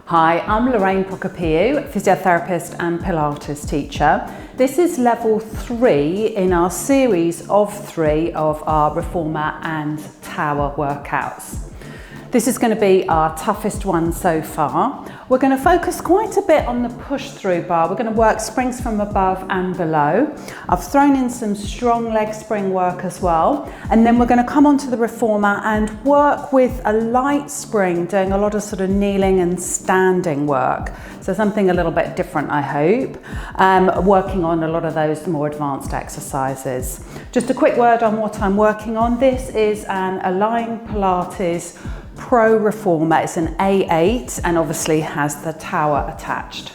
Hi, I'm Loraine Prokopiou, physiotherapist and Pilates teacher. This is level 3 in our series of 3 of our Reformer and Tower workouts. This is going to be our toughest one so far. We're going to focus quite a bit on the push-through bar. We're going to work springs from above and below. I've thrown in some strong leg spring work as well. And then we're going to come onto the Reformer and work with a light spring, doing a lot of sort of kneeling and standing work. So something a little bit different, I hope. Working on a lot of those more advanced exercises. Just a quick word on what I'm working on. This is an Align-Pilates Pro Reformer. It's an A8 and obviously has the tower attached.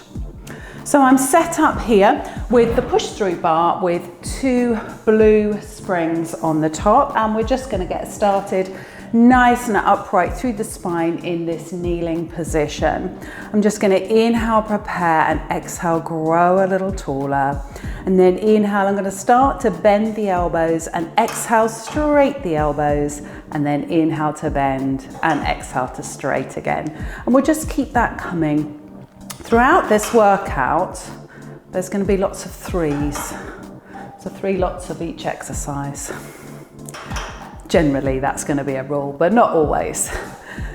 So I'm set up here with the push-through bar with 2 blue springs on the top, and we're just going to get started nice and upright through the spine in this kneeling position. I'm just going to inhale, prepare, and exhale, grow a little taller. And then inhale, I'm going to start to bend the elbows and exhale, straight the elbows, and then inhale to bend and exhale to straight again. And we'll just keep that coming. Throughout this workout, there's going to be lots of 3s. So 3 lots of each exercise. Generally, that's going to be a rule, but not always.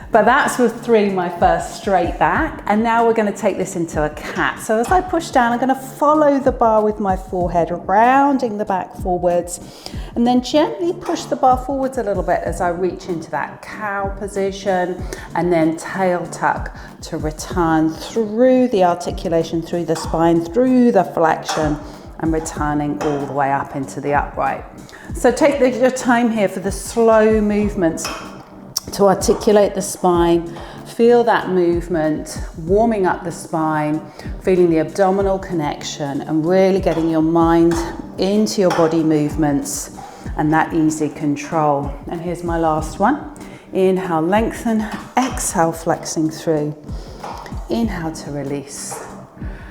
But that's with 3, my first straight back. And now we're going to take this into a cat. So as I push down, I'm going to follow the bar with my forehead, rounding the back forwards, and then gently push the bar forwards a little bit as I reach into that cow position, and then tail tuck to return through the articulation, through the spine, through the flexion, and returning all the way up into the upright. So take your time here for the slow movements to articulate the spine, feel that movement, warming up the spine, feeling the abdominal connection, and really getting your mind into your body movements and that easy control. And here's my last one. Inhale, lengthen, exhale, flexing through. Inhale to release.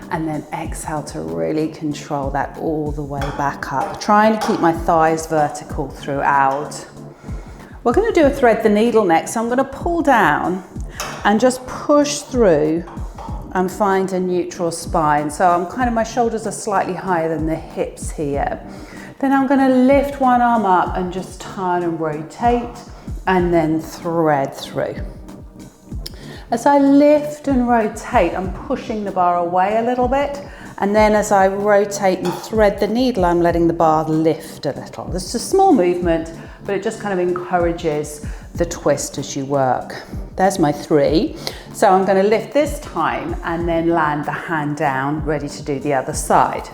And then exhale to really control that all the way back up. Trying to keep my thighs vertical throughout. We're going to do a thread the needle next. So I'm going to pull down and just push through and find a neutral spine. So I'm my shoulders are slightly higher than the hips here. Then I'm going to lift one arm up and just turn and rotate and then thread through. As I lift and rotate, I'm pushing the bar away a little bit. And then as I rotate and thread the needle, I'm letting the bar lift a little. This is a small movement, but it just kind of encourages the twist as you work. There's my 3. So I'm going to lift this time and then land the hand down, ready to do the other side.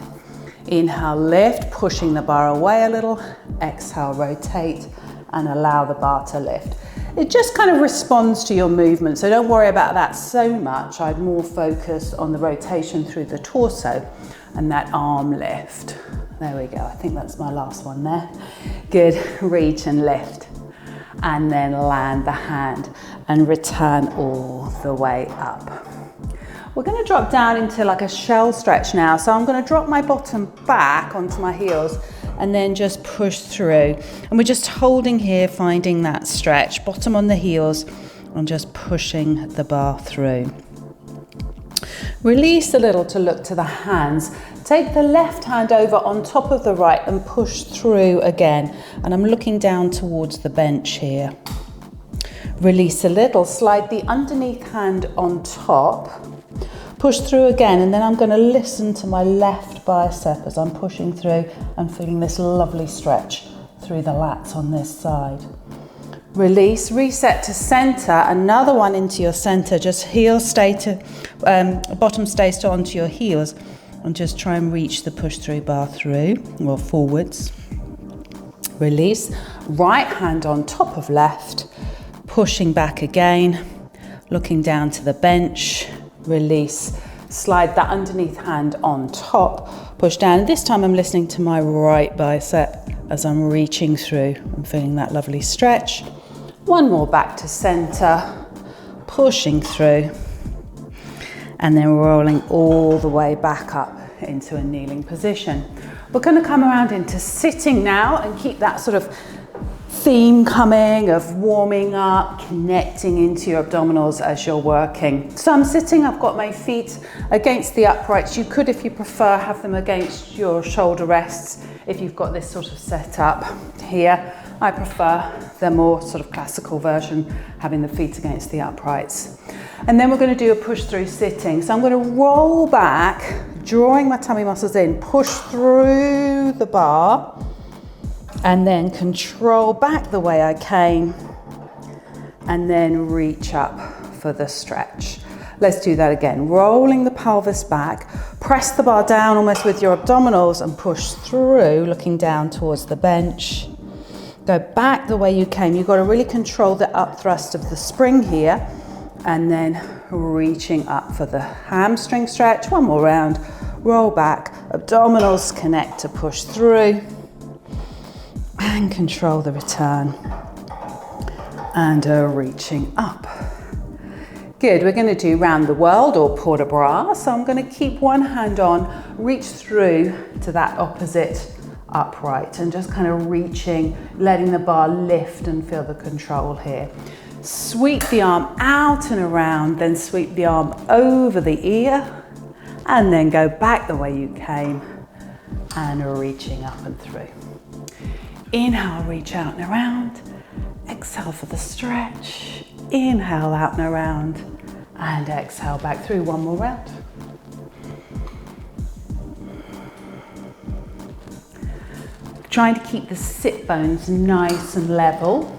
Inhale, lift, pushing the bar away a little. Exhale, rotate, and allow the bar to lift. It just kind of responds to your movement, so don't worry about that so much. I'd more focus on the rotation through the torso and that arm lift. There we go, I think that's my last one there. Good, reach and lift. And then land the hand and return all the way up. We're going to drop down into like a shell stretch now. So I'm going to drop my bottom back onto my heels and then just push through. And we're just holding here, finding that stretch, bottom on the heels, and just pushing the bar through. Release a little to look to the hands. Take the left hand over on top of the right and push through again. And I'm looking down towards the bench here. Release a little, slide the underneath hand on top. Push through again, and then I'm going to listen to my left bicep as I'm pushing through and feeling this lovely stretch through the lats on this side. Release, reset to center, another one into your center, just bottom stays to onto your heels, and just try and reach the push through bar through, or forwards. Release, right hand on top of left, pushing back again, looking down to the bench. Release, slide that underneath hand on top, push down. This time I'm listening to my right bicep as I'm reaching through. I'm feeling that lovely stretch. One more back to center, pushing through, and then rolling all the way back up into a kneeling position. We're going to come around into sitting now and keep that sort of theme coming of warming up, connecting into your abdominals as you're working. So I'm sitting, I've got my feet against the uprights. You could, if you prefer, have them against your shoulder rests if you've got this sort of setup here. I prefer the more sort of classical version, having the feet against the uprights. And then we're going to do a push through sitting. So I'm going to roll back, drawing my tummy muscles in, push through the bar, and then control back the way I came, and then reach up for the stretch. Let's do that again. Rolling the pelvis back, press the bar down almost with your abdominals and push through, looking down towards the bench. Go back the way you came. You've got to really control the up thrust of the spring here, and then reaching up for the hamstring stretch. One more round. Roll back, abdominals connect to push through, and control the return. And reaching up. Good, we're going to do round the world or port de bras. So I'm going to keep one hand on, reach through to that opposite upright, and just kind of reaching, letting the bar lift and feel the control here. Sweep the arm out and around, then sweep the arm over the ear, and then go back the way you came, and reaching up and through. Inhale, reach out and around. Exhale for the stretch. Inhale out and around, and exhale back through. One more round. Trying to keep the sit bones nice and level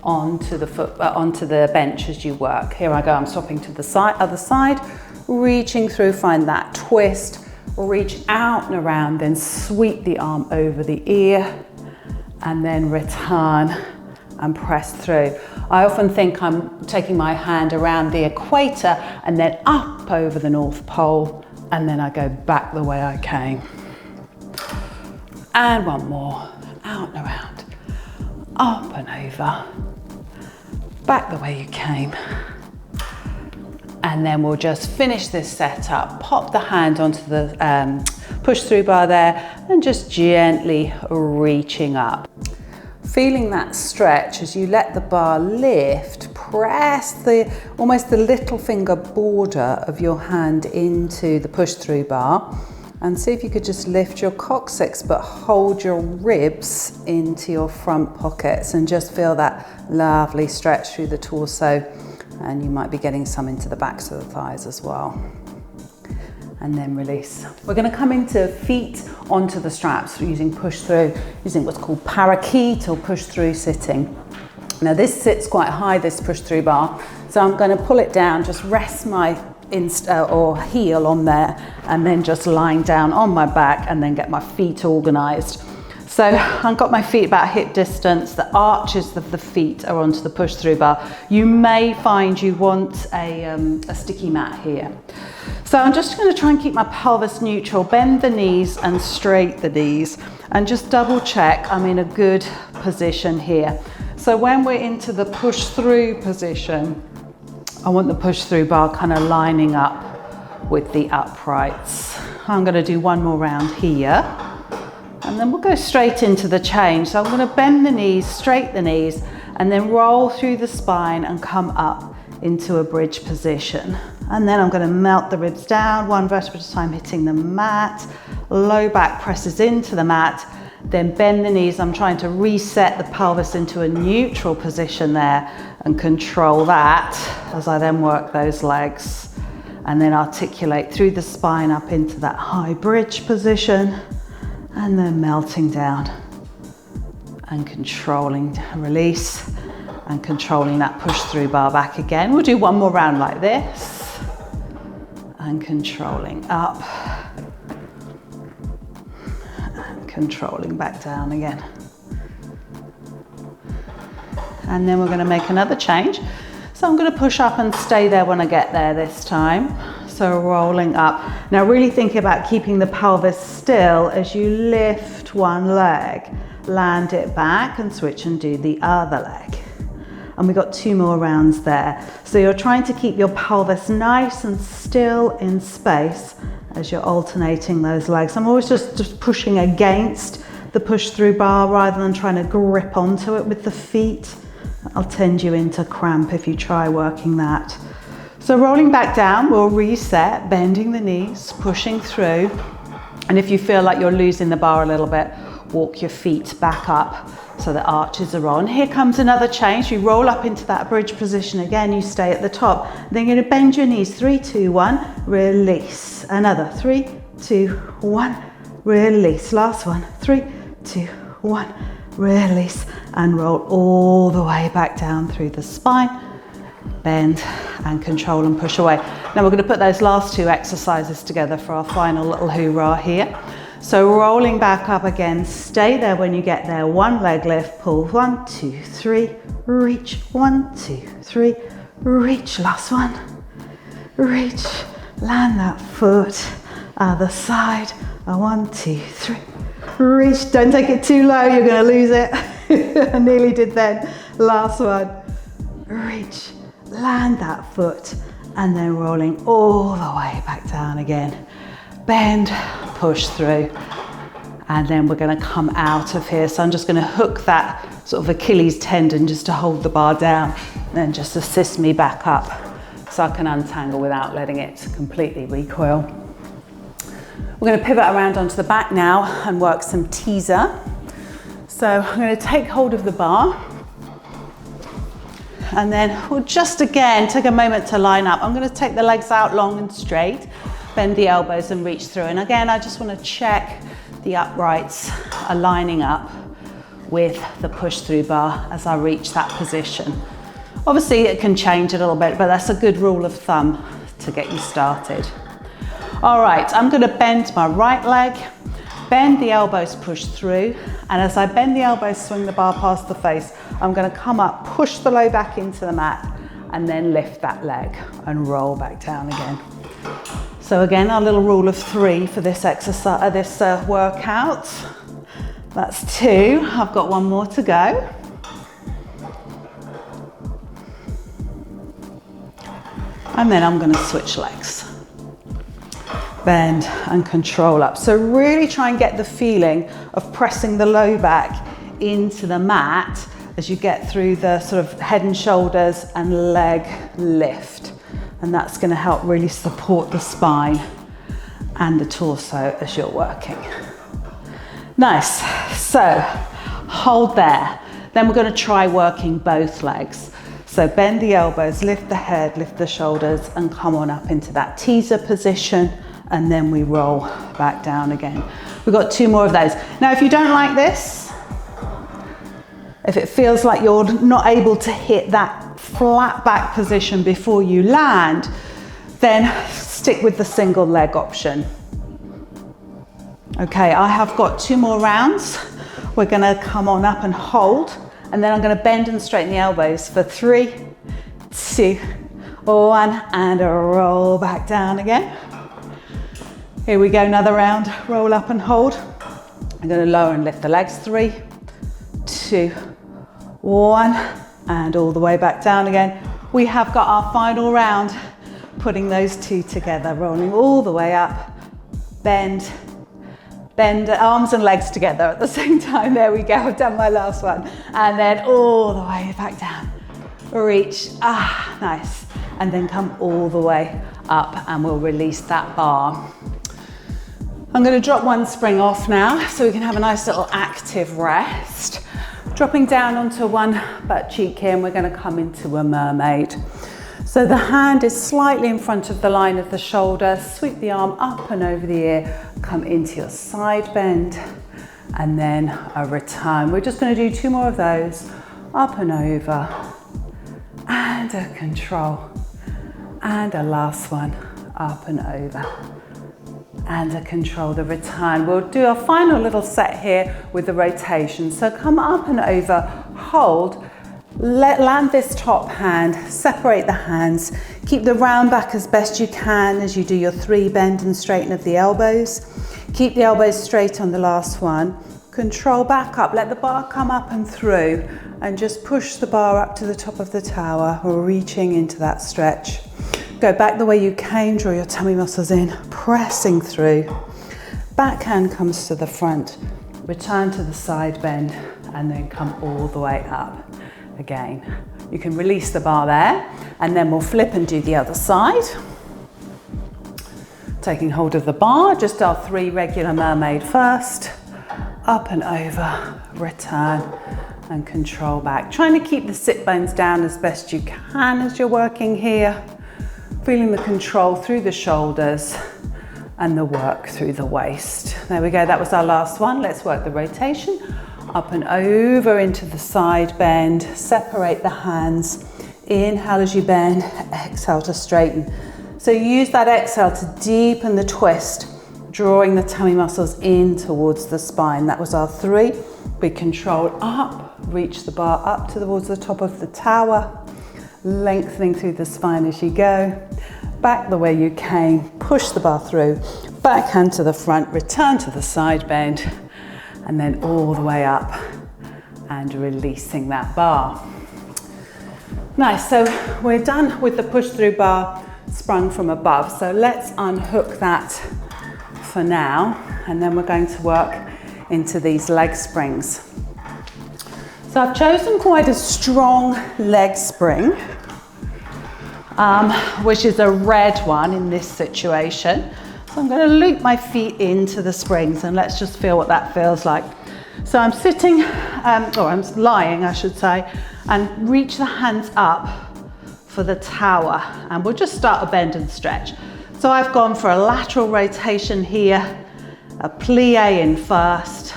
onto the bench as you work. Here I go, I'm swapping to the other side, reaching through, find that twist, reach out and around, then sweep the arm over the ear, and then return and press through. I often think I'm taking my hand around the equator and then up over the North Pole, and then I go back the way I came. And one more, out and around, up and over, back the way you came. And then we'll just finish this setup, pop the hand onto the push through bar there, and just gently reaching up. Feeling that stretch as you let the bar lift, press almost the little finger border of your hand into the push through bar, and see if you could just lift your coccyx but hold your ribs into your front pockets, and just feel that lovely stretch through the torso, and you might be getting some into the backs of the thighs as well. And then release. We're going to come into feet onto the straps using push through, using what's called parakeet or push through sitting. Now this sits quite high, this push through bar, so I'm going to pull it down, just rest my heel on there, and then just lying down on my back, and then get my feet organized. So I've got my feet about hip distance, the arches of the feet are onto the push through bar. You may find you want a sticky mat here. So I'm just going to try and keep my pelvis neutral, bend the knees and straight the knees, and just double check I'm in a good position here. So when we're into the push through position, I want the push through bar kind of lining up with the uprights. I'm going to do one more round here, and then we'll go straight into the change. So I'm going to bend the knees, straight the knees, and then roll through the spine and come up into a bridge position. And then I'm going to melt the ribs down, one vertebra at a time, hitting the mat. Low back presses into the mat, then bend the knees. I'm trying to reset the pelvis into a neutral position there and control that as I then work those legs. And then articulate through the spine up into that high bridge position, and then melting down and controlling, release, and controlling that push through bar back again. We'll do one more round like this. And controlling up, and controlling back down again. And then we're going to make another change. So I'm going to push up and stay there when I get there this time. So rolling up. Now really think about keeping the pelvis still as you lift one leg, land it back and switch and do the other leg. And we've got 2 more rounds there. So you're trying to keep your pelvis nice and still in space as you're alternating those legs. I'm always just pushing against the push through bar rather than trying to grip onto it with the feet. That'll tend you into cramp if you try working that. So rolling back down, we'll reset, bending the knees, pushing through. And if you feel like you're losing the bar a little bit, walk your feet back up so the arches are on. Here comes another change. You roll up into that bridge position again, you stay at the top. Then you're gonna bend your knees, 3, 2, 1, release. Another, 3, 2, 1, release. Last one, 3, 2, 1, release. And roll all the way back down through the spine. Bend and control and push away. Now we're going to put those last two exercises together for our final little hoorah here. So rolling back up again, stay there when you get there. One leg lift, pull, 1, 2, 3, reach, 1, 2, 3, reach, last one, reach, land that foot, other side, 1, 2, 3, reach, don't take it too low, you're going to lose it. I nearly did then, last one, reach, land that foot, and then rolling all the way back down again. Bend, push through, and then we're going to come out of here. So I'm just going to hook that sort of Achilles tendon just to hold the bar down, and then just assist me back up so I can untangle without letting it completely recoil. We're going to pivot around onto the back now and work some teaser. So I'm going to take hold of the bar. And then we'll just again take a moment to line up. I'm going to take the legs out long and straight, bend the elbows and reach through. And again, I just want to check the uprights are lining up with the push through bar as I reach that position. Obviously it can change a little bit, but that's a good rule of thumb to get you started. All right, I'm going to bend my right leg, bend the elbows, push through. And as I bend the elbows, swing the bar past the face, I'm going to come up, push the low back into the mat, and then lift that leg and roll back down again. So again, our little rule of 3 for this exercise, this workout. That's 2. I've got one more to go. And then I'm going to switch legs. Bend and control up. So really try and get the feeling of pressing the low back into the mat as you get through the sort of head and shoulders and leg lift. And that's going to help really support the spine and the torso as you're working. Nice. So hold there. Then we're going to try working both legs. So bend the elbows, lift the head, lift the shoulders, and come on up into that teaser position. And then we roll back down again. We've got 2 more of those. Now, if you don't like this, if it feels like you're not able to hit that flat back position before you land, then stick with the single leg option. Okay, I have got 2 more rounds. We're gonna come on up and hold, and then I'm gonna bend and straighten the elbows for 3, 2, 1, and a roll back down again. Here we go, another round, roll up and hold. I'm going to lower and lift the legs, 3, 2, 1, and all the way back down again. We have got our final round, putting those 2 together, rolling all the way up, bend arms and legs together at the same time. There we go, I've done my last one. And then all the way back down, reach, nice. And then come all the way up and we'll release that bar. I'm going to drop one spring off now so we can have a nice little active rest. Dropping down onto one butt cheek here, and we're going to come into a mermaid. So the hand is slightly in front of the line of the shoulder. Sweep the arm up and over the ear, come into your side bend, and then a return. We're just going to do 2 more of those. Up and over, and a control, and a last one, up and over. And a control, the return. We'll do our final little set here with the rotation. So come up and over, hold, land this top hand, separate the hands, keep the round back as best you can as you do your 3 bend and straighten of the elbows. Keep the elbows straight on the last one. Control back up, let the bar come up and through, and just push the bar up to the top of the tower. We're reaching into that stretch. Go back the way you came, draw your tummy muscles in, pressing through. Back hand comes to the front, return to the side bend, and then come all the way up again. You can release the bar there, and then we'll flip and do the other side. Taking hold of the bar, just our 3 regular mermaid first, up and over, return and control back. Trying to keep the sit bones down as best you can as you're working here. Feeling the control through the shoulders and the work through the waist. There we go, that was our last one. Let's work the rotation. Up and over into the side bend. Separate the hands. Inhale as you bend, exhale to straighten. So use that exhale to deepen the twist, drawing the tummy muscles in towards the spine. That was our 3. We control up, reach the bar up towards the top of the tower, lengthening through the spine as you go. Back the way you came, push the bar through, backhand to the front, return to the side bend, and then all the way up and releasing that bar. Nice, so we're done with the push through bar sprung from above. So let's unhook that for now, and then we're going to work into these leg springs. So I've chosen quite a strong leg spring, which is a red one in this situation. So I'm going to loop my feet into the springs, and let's just feel what that feels like. So I'm sitting, or I'm lying, I should say, and reach the hands up for the tower, and we'll just start a bend and stretch. So I've gone for a lateral rotation here, a plie in first.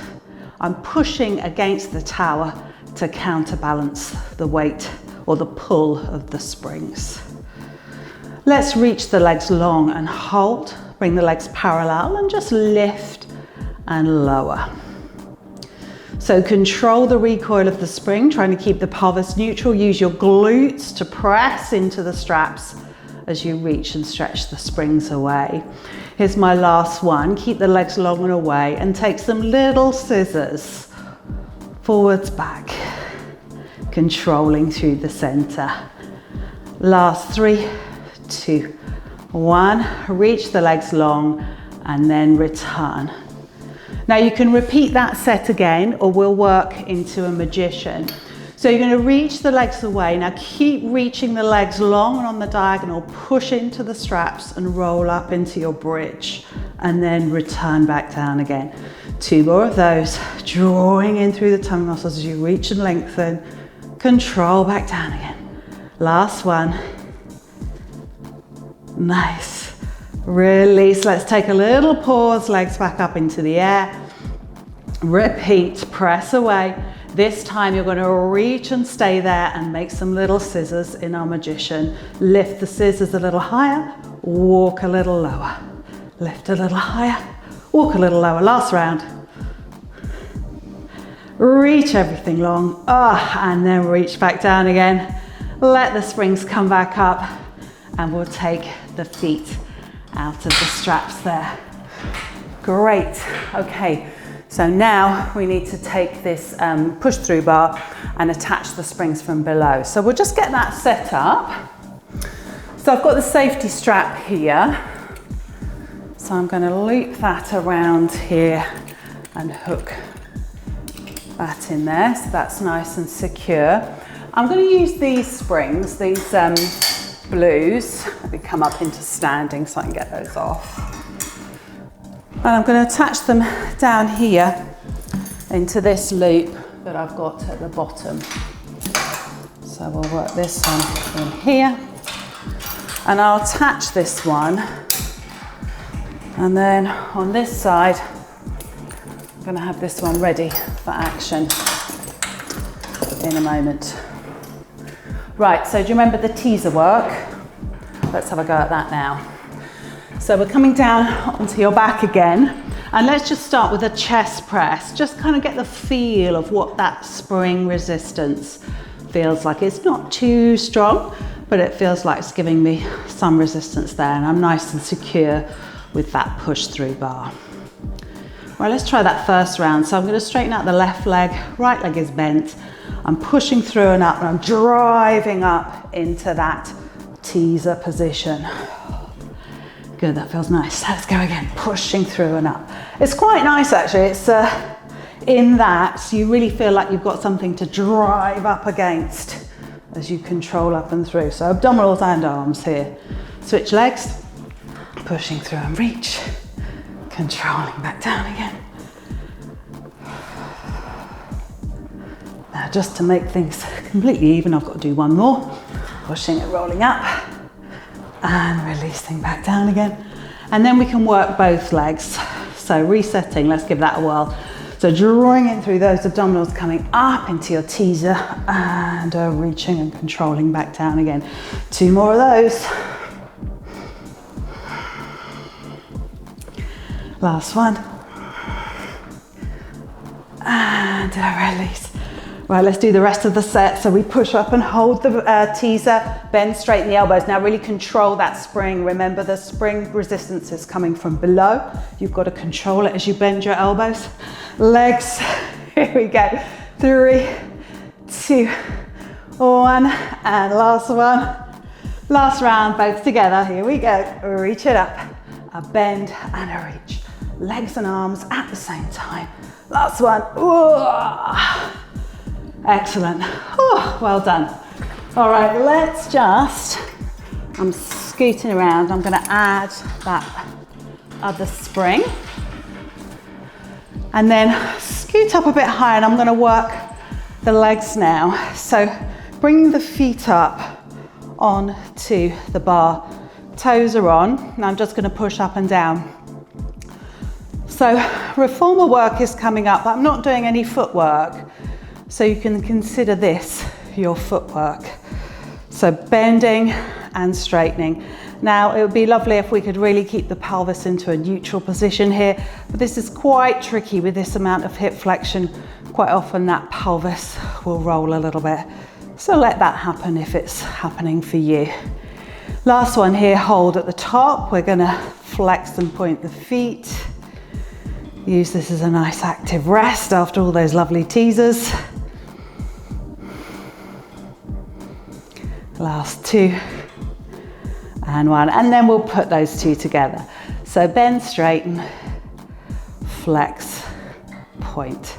I'm pushing against the tower to counterbalance the weight or the pull of the springs. Let's reach the legs long and hold. Bring the legs parallel and just lift and lower. So control the recoil of the spring, trying to keep the pelvis neutral. Use your glutes to press into the straps as you reach and stretch the springs away. Here's my last one. Keep the legs long and away and take some little scissors. Forwards, back. Controlling through the center. Last 3, 2, 1. Reach the legs long and then return. Now you can repeat that set again, or we'll work into a magician. So you're going to reach the legs away. Now keep reaching the legs long and on the diagonal, push into the straps and roll up into your bridge, and then return back down again. 2 more of those, drawing in through the tummy muscles as you reach and lengthen. Control back down again. Last one. Nice. Release. Let's take a little pause, legs back up into the air. Repeat, press away. This time you're going to reach and stay there and make some little scissors in our magician. Lift the scissors a little higher, walk a little lower. Lift a little higher, walk a little lower. Last round. Reach everything long, and then reach back down again. Let the springs come back up, and we'll take the feet out of the straps there. Great. Okay, so now we need to take this push through bar and attach the springs from below. So we'll just get that set up. So I've got the safety strap here. So I'm going to loop that around here and hook that in there, so that's nice and secure. I'm going to use these springs, these blues. Let me come up into standing so I can get those off. And I'm going to attach them down here into this loop that I've got at the bottom. So we'll work this one in here. And I'll attach this one. And then on this side, I'm going to have this one ready for action in a moment. Right, so do you remember the teaser work? Let's have a go at that now. So we're coming down onto your back again, and let's just start with a chest press. Just kind of get the feel of what that spring resistance feels like. It's not too strong, but it feels like it's giving me some resistance there, and I'm nice and secure with that push through bar. Right, let's try that first round. So I'm going to straighten out the left leg, right leg is bent. I'm pushing through and up, and I'm driving up into that teaser position. Good, that feels nice. Let's go again, pushing through and up. It's quite nice actually. in that, so you really feel like you've got something to drive up against as you control up and through. So abdominals and arms here. Switch legs, pushing through and reach, controlling back down again. Now just to make things completely even, I've got to do one more. Pushing and rolling up and releasing back down again. And then we can work both legs. So resetting, let's give that a whirl. So drawing it through those abdominals, coming up into your teaser and reaching and controlling back down again. 2 more of those. Last one. And release. Right, let's do the rest of the set. So we push up and hold the teaser, bend, straighten the elbows. Now really control that spring. Remember, the spring resistance is coming from below. You've got to control it as you bend your elbows. Legs, here we go. 3, 2, 1, and last one. Last round, both together. Here we go. Reach it up, a bend and a reach. Legs and arms at the same time. Last one. Ooh. Excellent. Oh, well done. All right, let's just, I'm scooting around. I'm going to add that other spring. And then scoot up a bit higher, and I'm going to work the legs now. So bringing the feet up onto the bar. Toes are on. Now I'm just going to push up and down. So reformer work is coming up. I'm not doing any footwork. So you can consider this your footwork. So bending and straightening. Now it would be lovely if we could really keep the pelvis into a neutral position here, but this is quite tricky with this amount of hip flexion. Quite often that pelvis will roll a little bit. So let that happen if it's happening for you. Last one here, hold at the top. We're gonna flex and point the feet. Use this as a nice active rest after all those lovely teasers. Last 2 and 1, and then we'll put those 2 together. So bend, straighten, flex, point,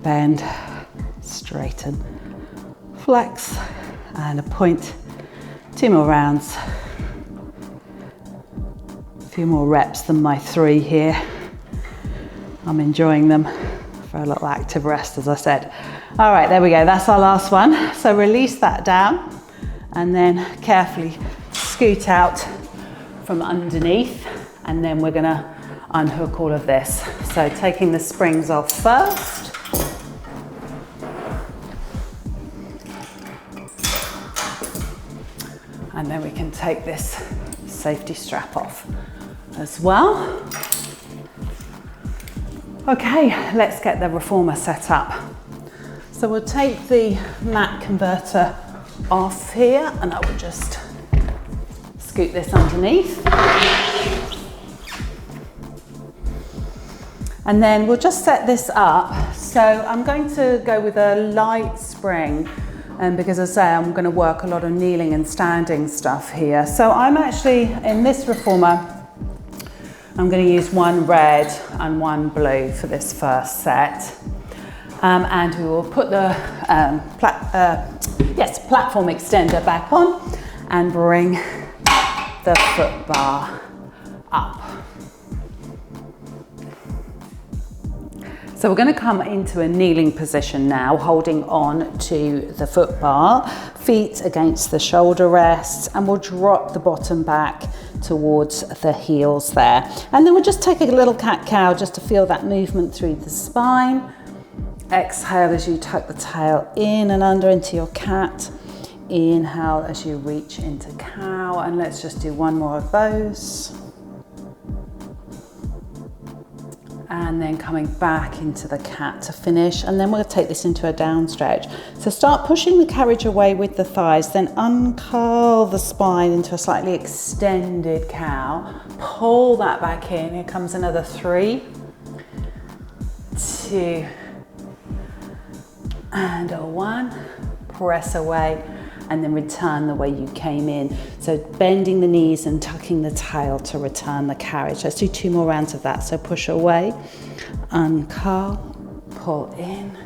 bend, straighten, flex, and a point. 2 more rounds. A few more reps than my 3 here. I'm enjoying them for a little active rest, as I said. All right, there we go. That's our last one. So release that down and then carefully scoot out from underneath, and then we're gonna unhook all of this. So taking the springs off first. And then we can take this safety strap off as well. Okay, let's get the reformer set up. So we'll take the mat converter off here, and I will just scoot this underneath. And then we'll just set this up. So I'm going to go with a light spring, because as I say, I'm going to work a lot of kneeling and standing stuff here. So I'm actually, in this reformer, I'm going to use 1 red and 1 blue for this first set. And we will put the platform extender back on and bring the foot bar up. So we're going to come into a kneeling position now, holding on to the foot bar, feet against the shoulder rests, and we'll drop the bottom back towards the heels there. And then we'll just take a little cat-cow just to feel that movement through the spine. Exhale as you tuck the tail in and under into your cat. Inhale as you reach into cow, and let's just do 1 more of those. And then coming back into the cat to finish, and then we'll take this into a down stretch. So start pushing the carriage away with the thighs, then uncurl the spine into a slightly extended cow. Pull that back in. Here comes another 3, 2, and a 1. Press away, and then return the way you came in. So bending the knees and tucking the tail to return the carriage. Let's do 2 more rounds of that. So push away, uncurl, pull in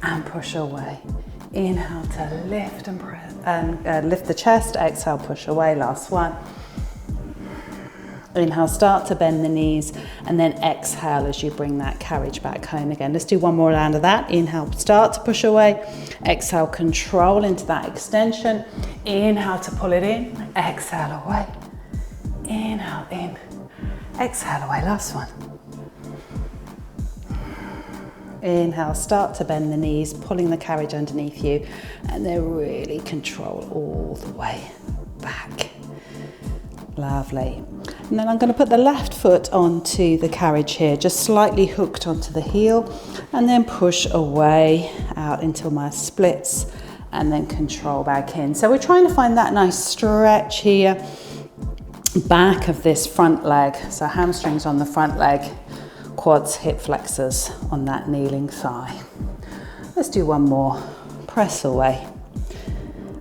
and push away. Inhale to lift and press, lift the chest. Exhale, push away. Last one. Inhale, start to bend the knees, and then exhale as you bring that carriage back home again. Let's do one more round of that. Inhale, start to push away. Exhale, control into that extension. Inhale to pull it in. Exhale away. Inhale in. Exhale away. Last one. Inhale, start to bend the knees, pulling the carriage underneath you, and then really control all the way back. Lovely. And then I'm going to put the left foot onto the carriage here, just slightly hooked onto the heel, and then push away out until my splits, and then control back in. So we're trying to find that nice stretch here, back of this front leg. So hamstrings on the front leg, quads, hip flexors on that kneeling thigh. Let's do one more. Press away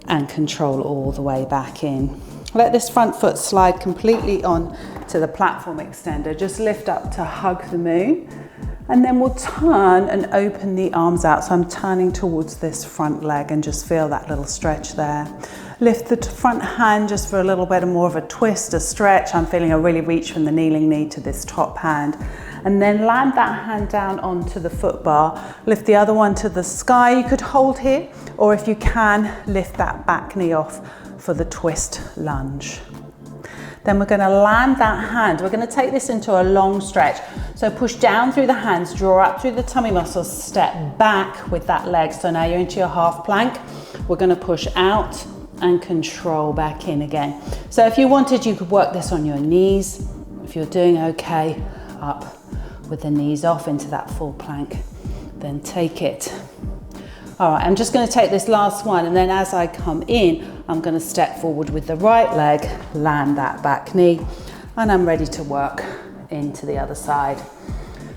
and control all the way back in. Let this front foot slide completely on to the platform extender. Just lift up to hug the moon, and then we'll turn and open the arms out. So I'm turning towards this front leg and just feel that little stretch there. Lift the front hand just for a little bit more of a twist, a stretch. I'm feeling a really reach from the kneeling knee to this top hand. And then land that hand down onto the foot bar. Lift the other one to the sky. You could hold here, or if you can, lift that back knee off for the twist lunge. Then we're going to land that hand. We're going to take this into a long stretch. So push down through the hands, draw up through the tummy muscles, step back with that leg. So now you're into your half plank. We're going to push out and control back in again. So if you wanted, you could work this on your knees. If you're doing okay, up with the knees off into that full plank, then take it. All right, I'm just going to take this last one, and then as I come in, I'm going to step forward with the right leg, land that back knee, and I'm ready to work into the other side.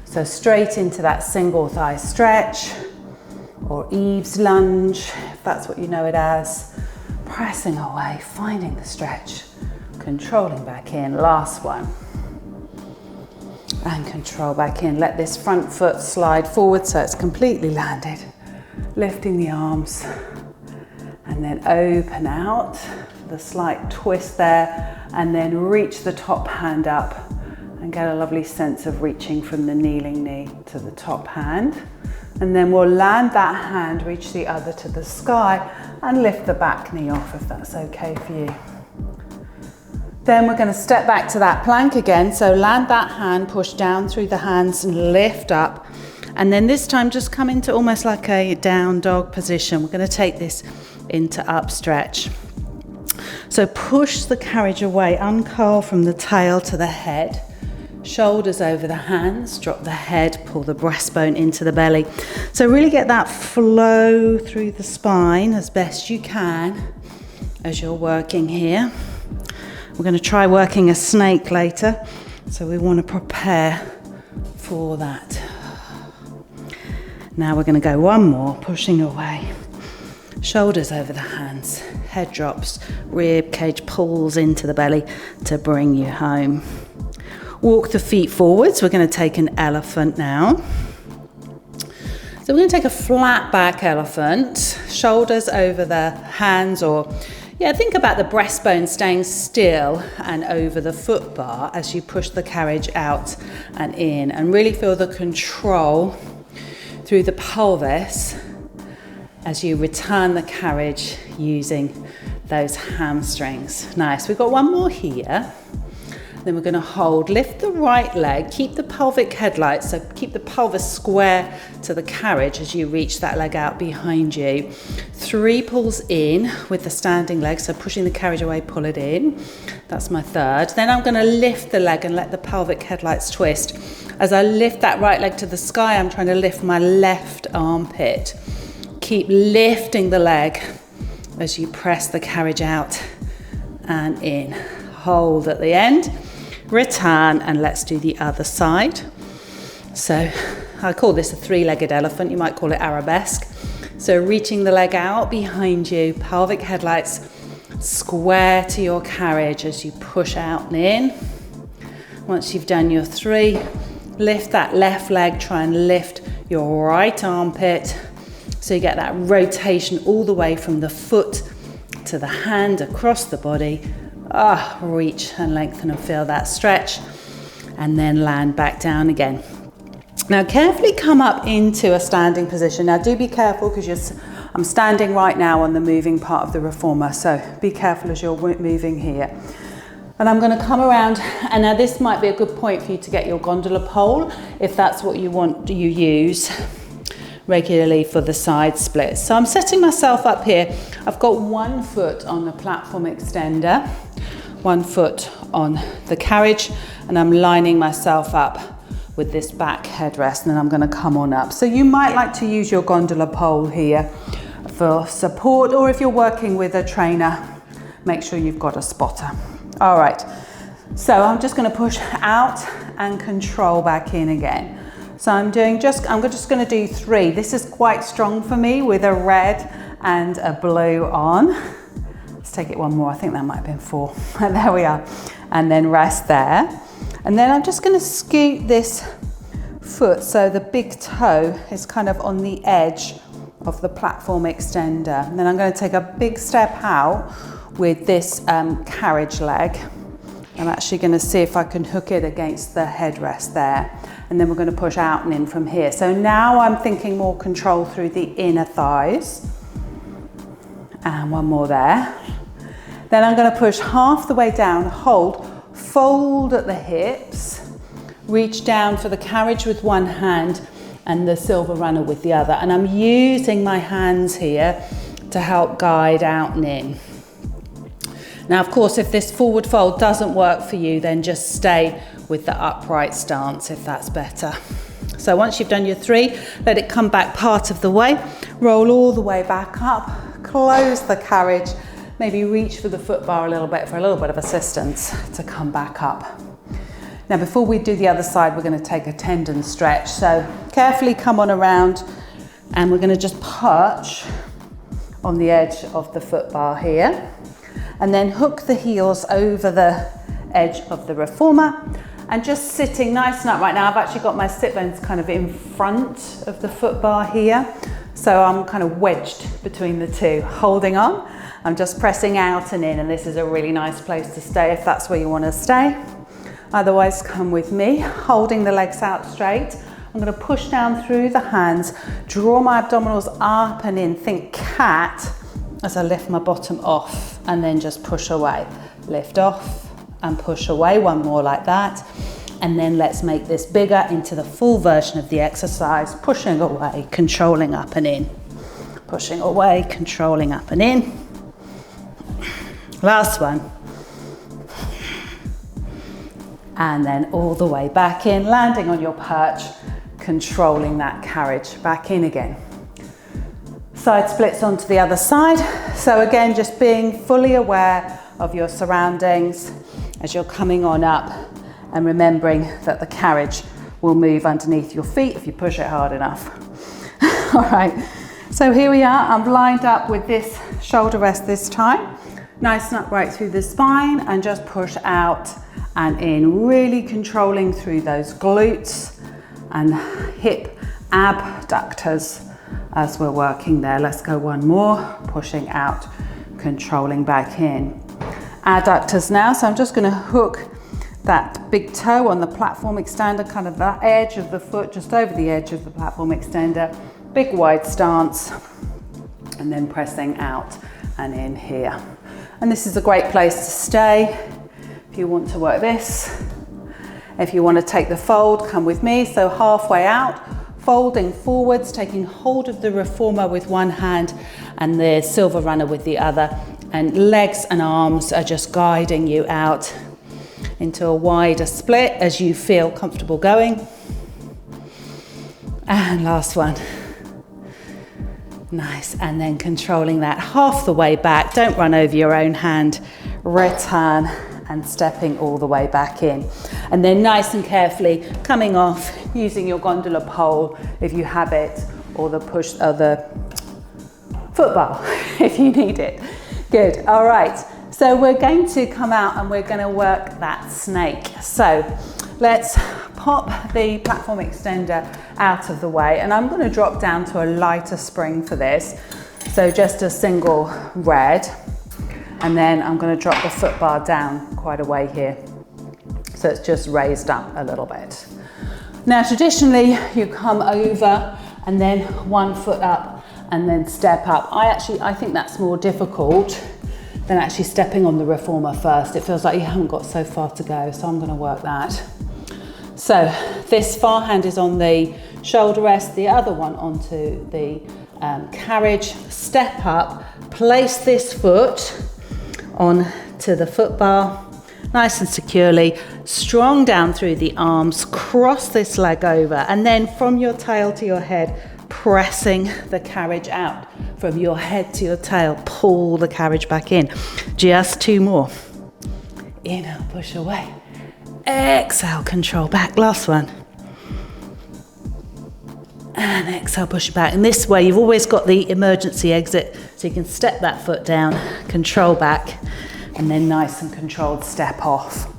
So straight into that single thigh stretch, or Eve's lunge, if that's what you know it as. Pressing away, finding the stretch, controlling back in. Last one. And control back in. Let this front foot slide forward so it's completely landed. Lifting the arms, and then open out, the slight twist there, and then reach the top hand up and get a lovely sense of reaching from the kneeling knee to the top hand. And then we'll land that hand, reach the other to the sky, and lift the back knee off if that's okay for you. Then we're going to step back to that plank again. So land that hand, push down through the hands and lift up. And then this time just come into almost like a down dog position. We're going to take this into up stretch. So push the carriage away, uncurl from the tail to the head. Shoulders over the hands, drop the head, pull the breastbone into the belly. So really get that flow through the spine as best you can as you're working here. We're going to try working a snake later, so we want to prepare for that. Now we're going to go one more, pushing away. Shoulders over the hands, head drops, rib cage pulls into the belly to bring you home. Walk the feet forwards. We're going to take an elephant now. So we're going to take a flat back elephant, shoulders over the hands, or think about the breastbone staying still and over the foot bar as you push the carriage out and in, and really feel the control through the pelvis as you return the carriage using those hamstrings. Nice. We've got one more here. Then we're going to hold, lift the right leg, keep the pelvic headlight, so keep the pelvis square to the carriage as you reach that leg out behind you. 3 pulls in with the standing leg, so pushing the carriage away, pull it in. That's my third. Then I'm going to lift the leg and let the pelvic headlights twist. As I lift that right leg to the sky, I'm trying to lift my left armpit. Keep lifting the leg as you press the carriage out and in. Hold at the end. Return, and let's do the other side. So I call this a 3-legged elephant. You might call it arabesque. So reaching the leg out behind you, pelvic headlights square to your carriage as you push out and in. Once you've done your 3, Lift that left leg, try and lift your right armpit. So you get that rotation all the way from the foot to the hand across the body. Reach and lengthen and feel that stretch. And then land back down again. Now carefully come up into a standing position. Now do be careful because I'm standing right now on the moving part of the reformer, so be careful as you're moving here. And I'm going to come around, and now this might be a good point for you to get your gondola pole if that's what you use regularly for the side splits. So I'm setting myself up here. I've got 1 foot on the platform extender, 1 foot on the carriage, and I'm lining myself up with this back headrest, and then I'm going to come on up. So you might like to use your gondola pole here for support, or if you're working with a trainer, make sure you've got a spotter. All right, so I'm just going to push out and control back in again. So I'm just going to do 3. This is quite strong for me with a red and a blue on. Let's take it one more. I think that might have been 4. There we are. And then rest there. And then I'm just going to scoot this foot so the big toe is kind of on the edge of the platform extender. And then I'm going to take a big step out with this carriage leg. I'm actually going to see if I can hook it against the headrest there. And then we're going to push out and in from here. So now I'm thinking more control through the inner thighs. And one more there. Then I'm going to push half the way down, hold, fold at the hips, reach down for the carriage with one hand and the silver runner with the other. And I'm using my hands here to help guide out and in. Now, of course, if this forward fold doesn't work for you, then just stay with the upright stance if that's better. So once you've done your 3, let it come back part of the way, roll all the way back up, close the carriage, maybe reach for the foot bar a little bit for a little bit of assistance to come back up. Now, before we do the other side, we're going to take a tendon stretch. So carefully come on around, and we're going to just perch on the edge of the foot bar here, and then hook the heels over the edge of the reformer, and just sitting nice and up. Right now I've actually got my sit bones kind of in front of the foot bar here, so I'm kind of wedged between the two, holding on. I'm just pressing out and in, and this is a really nice place to stay if that's where you want to stay. Otherwise, come with me, holding the legs out straight. I'm going to push down through the hands, draw my abdominals up and in, think cat as I lift my bottom off, and then just push away. Lift off and push away, one more like that. And then let's make this bigger into the full version of the exercise, pushing away, controlling up and in. Pushing away, controlling up and in. Last one. And then all the way back in, landing on your perch, controlling that carriage, back in again. Side splits onto the other side. So again, just being fully aware of your surroundings as you're coming on up, and remembering that the carriage will move underneath your feet if you push it hard enough. All right, so here we are. I'm lined up with this shoulder rest this time. Nice and upright through the spine, and just push out and in, really controlling through those glutes and hip abductors as we're working there. Let's go one more, pushing out, controlling back in. Adductors now, so I'm just going to hook that big toe on the platform extender, kind of the edge of the foot, just over the edge of the platform extender, big wide stance, and then pressing out and in here. And this is a great place to stay if you want to work this. If you want to take the fold, come with me. So halfway out, folding forwards, taking hold of the reformer with one hand and the silver runner with the other. And legs and arms are just guiding you out into a wider split as you feel comfortable going. And last one. Nice, and then controlling that half the way back. Don't run over your own hand. Return and stepping all the way back in. And then nice and carefully coming off, using your gondola pole if you have it, or the push, or the foot bar if you need it. Good, all right. So we're going to come out and we're going to work that snake. So let's pop the platform extender out of the way, and I'm going to drop down to a lighter spring for this. So just a single red, and then I'm going to drop the foot bar down quite a way here. So it's just raised up a little bit. Now traditionally you come over and then 1 foot up and then step up. I think that's more difficult than actually stepping on the reformer first. It feels like you haven't got so far to go, so I'm going to work that. So this far hand is on the shoulder rest, the other one onto the carriage. Step up, place this foot onto the foot bar, nice and securely, strong down through the arms, cross this leg over, and then from your tail to your head, pressing the carriage out. From your head to your tail, pull the carriage back in. Just 2 more. Inhale, push away. Exhale, control back. Last one. And exhale, push it back. And this way, you've always got the emergency exit, so you can step that foot down, control back, and then nice and controlled step off.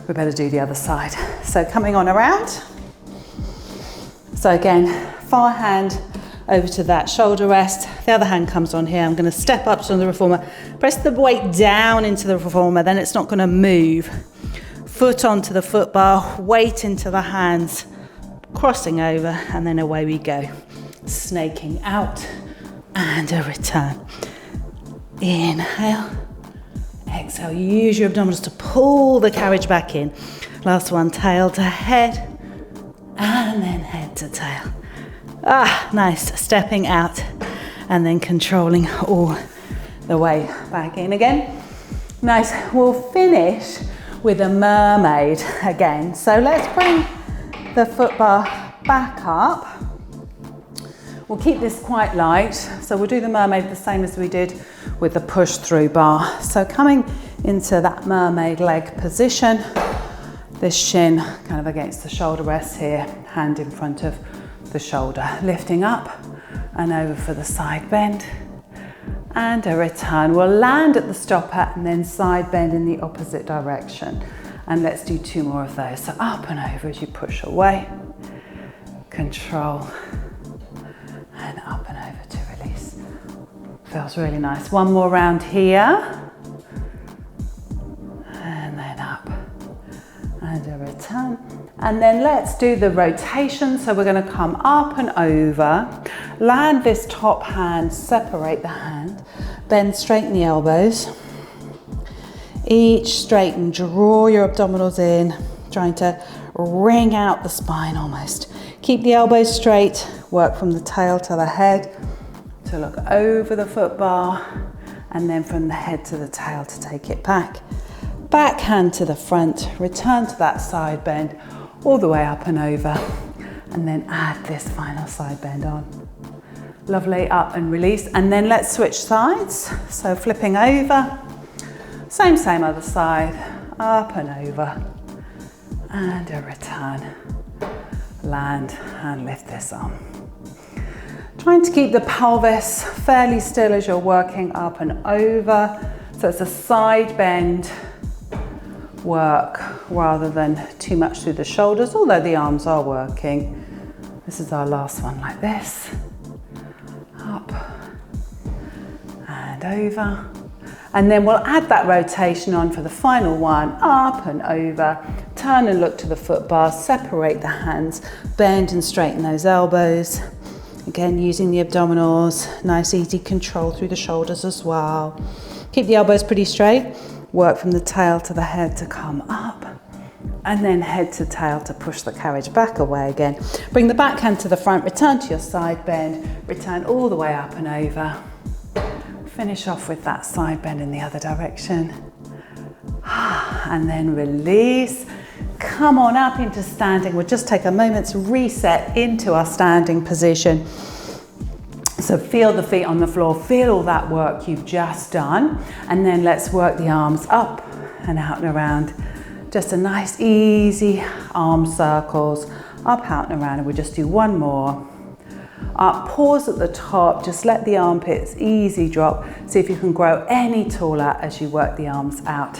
We better do the other side. So coming on around. So again, far hand over to that shoulder rest. The other hand comes on here. I'm going to step up to the reformer, press the weight down into the reformer, then it's not going to move. Foot onto the foot bar, weight into the hands, crossing over, and then away we go. Snaking out and a return. Inhale, exhale. Use your abdominals to pull the carriage back in. Last one, tail to head, and then head to tail. Nice, stepping out and then controlling all the way back in again. Nice, we'll finish with a mermaid again. So let's bring the foot bar back up. We'll keep this quite light. So we'll do the mermaid the same as we did with the push through bar. So coming into that mermaid leg position, this shin kind of against the shoulder rest here, hand in front of the shoulder, lifting up and over for the side bend and a return. We'll land at the stopper and then side bend in the opposite direction. And let's do 2 more of those. So up and over as you push away, control, and up and over to release. Feels really nice. 1 more round here, and then up and a return. And then let's do the rotation. So we're going to come up and over, land this top hand, separate the hand, bend, straighten the elbows. Each straighten, draw your abdominals in, trying to wring out the spine almost. Keep the elbows straight, work from the tail to the head to look over the foot bar, and then from the head to the tail to take it back. Back hand to the front, return to that side bend, all the way up and over, and then add this final side bend on. Lovely, up and release, and then let's switch sides. So flipping over, same other side, up and over, and a return. Land and lift this arm. Trying to keep the pelvis fairly still as you're working up and over. So it's a side bend work rather than too much through the shoulders, although the arms are working. This is our last one, like this. Up and over. And then we'll add that rotation on for the final one, up and over. Turn and look to the foot bar, separate the hands, bend and straighten those elbows. Again, using the abdominals, nice easy control through the shoulders as well. Keep the elbows pretty straight. Work from the tail to the head to come up, and then head to tail to push the carriage back away again. Bring the back hand to the front, return to your side bend, return all the way up and over. Finish off with that side bend in the other direction. And then release. Come on up into standing. We'll just take a moment's reset into our standing position. So feel the feet on the floor, feel all that work you've just done, and then let's work the arms up and out and around. Just a nice easy arm circles, up, out and around, and we'll just do 1 more. Up, pause at the top, just let the armpits easy drop. See if you can grow any taller as you work the arms out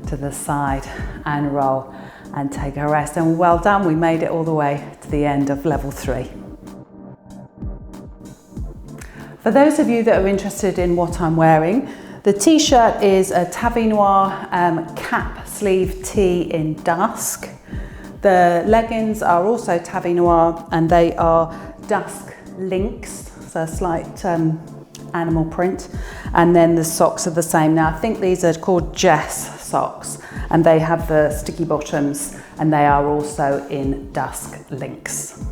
to the side and roll. and take a rest. And well done, we made it all the way to the end of level 3. For those of you that are interested in what I'm wearing, the t-shirt is a Tavi Noir cap sleeve tee in dusk. The leggings are also Tavi Noir and they are dusk links, so a slight animal print. And then the socks are the same. Now I think these are called Jess socks and they have the sticky bottoms and they are also in dusk links.